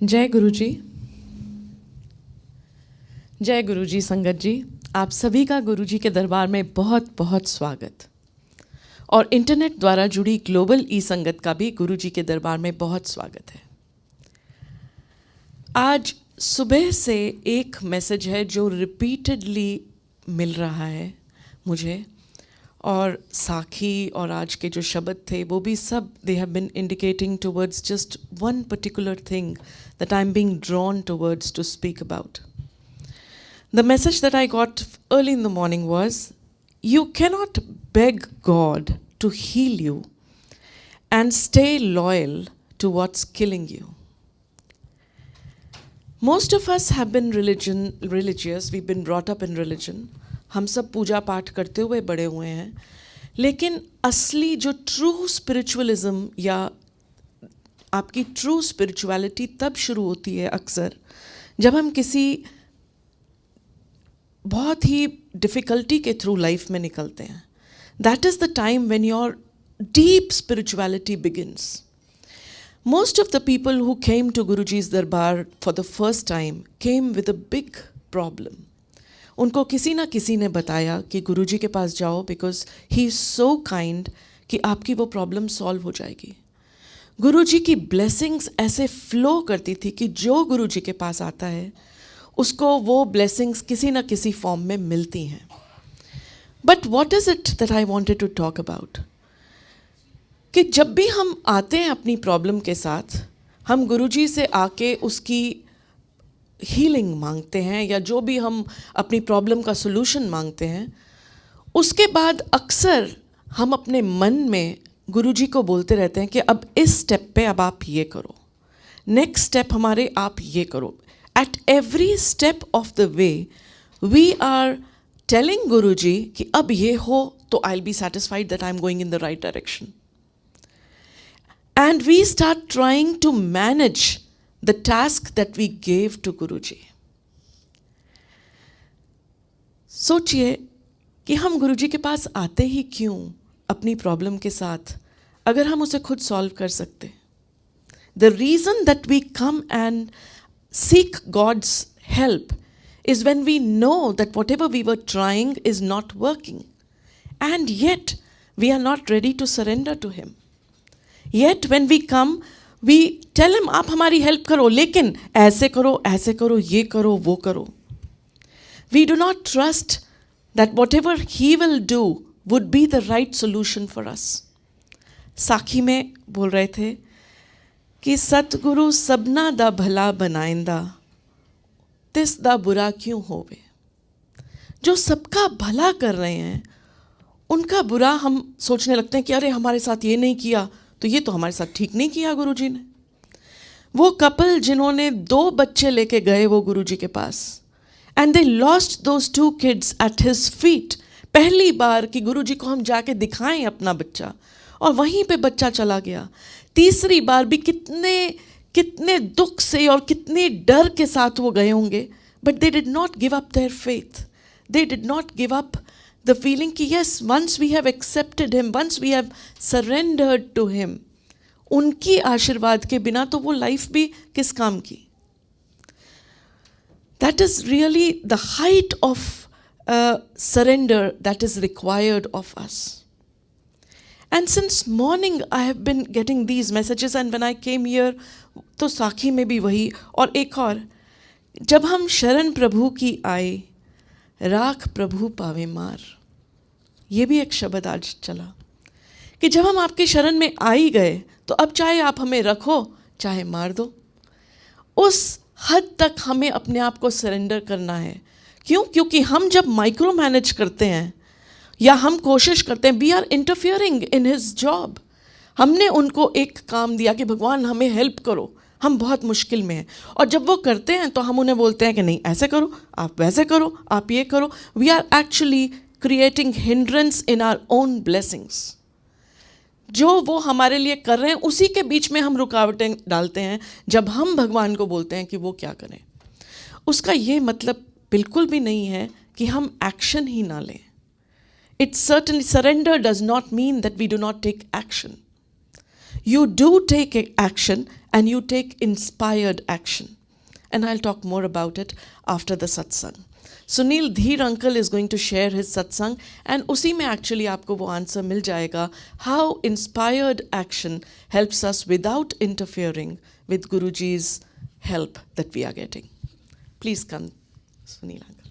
जय गुरु जी। जय गुरु जी। संगत जी, आप सभी का गुरु जी के दरबार में बहुत बहुत स्वागत। और इंटरनेट द्वारा जुड़ी ग्लोबल ई संगत का भी गुरु जी के दरबार में बहुत स्वागत है। आज सुबह से एक मैसेज है जो रिपीटेडली मिल रहा है मुझे, और साखी और आज के जो शब्द थे वो भी सब they have been indicating towards just one particular thing that I am being drawn towards to speak about. The message that I got early in the morning was, you cannot beg God to heal you and stay loyal to what's killing you. Most of us have been religious, we've been brought up in religion. हम सब पूजा पाठ करते हुए बड़े हुए हैं, लेकिन असली जो ट्रू स्पिरिचुअलिज्म या आपकी ट्रू स्पिरिचुअलिटी तब शुरू होती है अक्सर जब हम किसी बहुत ही डिफ़िकल्टी के थ्रू लाइफ में निकलते हैं. That is the time when your deep spirituality begins. Most of the people who came to Guruji's दरबार for the first time came with a big problem. उनको किसी ना किसी ने बताया कि गुरुजी के पास जाओ because he is so kind कि आपकी वो प्रॉब्लम सॉल्व हो जाएगी. गुरुजी की ब्लेसिंग्स ऐसे फ्लो करती थी कि जो गुरुजी के पास आता है उसको वो ब्लेसिंग्स किसी ना किसी फॉर्म में मिलती हैं. But what is it that I wanted to talk about, कि जब भी हम आते हैं अपनी प्रॉब्लम के साथ, हम गुरुजी से आके उसकी हीलिंग मांगते हैं या जो भी हम अपनी प्रॉब्लम का सोल्यूशन मांगते हैं, उसके बाद अक्सर हम अपने मन में गुरुजी को बोलते रहते हैं कि अब इस स्टेप पे अब आप ये करो, नेक्स्ट स्टेप हमारे आप ये करो. At every step of the way, we are telling Guruji कि अब ये हो तो I'll be satisfied that I'm going in the right direction. And we start trying to manage the task that we gave to Guruji. सोचिए कि हम गुरुजी के पास आते ही क्यों अपनी प्रॉब्लम के साथ, अगर हम उसे खुद सॉल्व कर सकते. The reason that we come and seek God's help is when we know that whatever we were trying is not working, and yet we are not ready to surrender to Him. Yet when we come, we tell Him आप हमारी help करो, लेकिन ऐसे करो, ये करो, वो करो. We do not trust that whatever He will do would be the right solution for us. साखी में बोल रहे थे कि सतगुरु सबना दा भला बनाइंदा, तिस दा बुरा क्यों होवे. जो सबका भला कर रहे हैं उनका बुरा हम सोचने लगते हैं कि अरे हमारे साथ ये नहीं किया तो ये तो हमारे साथ ठीक नहीं किया गुरुजी ने. वो कपल जिन्होंने 2 बच्चे लेके गए वो गुरुजी के पास, and they lost those 2 kids at his feet. पहली बार कि गुरुजी को हम जाके दिखाएं अपना बच्चा, और वहीं पे बच्चा चला गया. तीसरी बार भी कितने दुख से और कितने डर के साथ वो गए होंगे, but they did not give up their faith. They did not give up the feeling कि yes, once we have accepted him, once we have surrendered to him, उनकी आशीर्वाद के बिना तो वो लाइफ भी किस काम की. That is really the height of surrender that is required of us. And since morning I have been getting these messages, and when I came here तो साखी में भी वही, और एक और, जब हम शरण प्रभु की आए राख प्रभु पावे मार, ये भी एक शब्द आज चला कि जब हम आपके शरण में आ ही गए तो अब चाहे आप हमें रखो चाहे मार दो. उस हद तक हमें अपने आप को सरेंडर करना है. क्यों? क्योंकि हम जब माइक्रो मैनेज करते हैं या हम कोशिश करते हैं, we are interfering in his job. हमने उनको एक काम दिया कि भगवान हमें हेल्प करो, हम बहुत मुश्किल में हैं, और जब वो करते हैं तो हम उन्हें बोलते हैं कि नहीं ऐसे करो, आप वैसे करो, आप ये करो. We are actually creating hindrance in our own blessings. जो वो हमारे लिए कर रहे हैं उसी के बीच में हम रुकावटें डालते हैं जब हम भगवान को बोलते हैं कि वो क्या करें. उसका ये मतलब बिल्कुल भी नहीं है कि हम एक्शन ही ना लें. It certainly, surrender does not mean that we do not take action. you do take action and you take inspired action. And I'll talk more about it after the satsang. Sunil Dheer uncle is going to share his satsang, and उसी में actually आपको वो answer मिल जाएगा how inspired action helps us without interfering with Guruji's help that we are getting. Please come, Sunil uncle.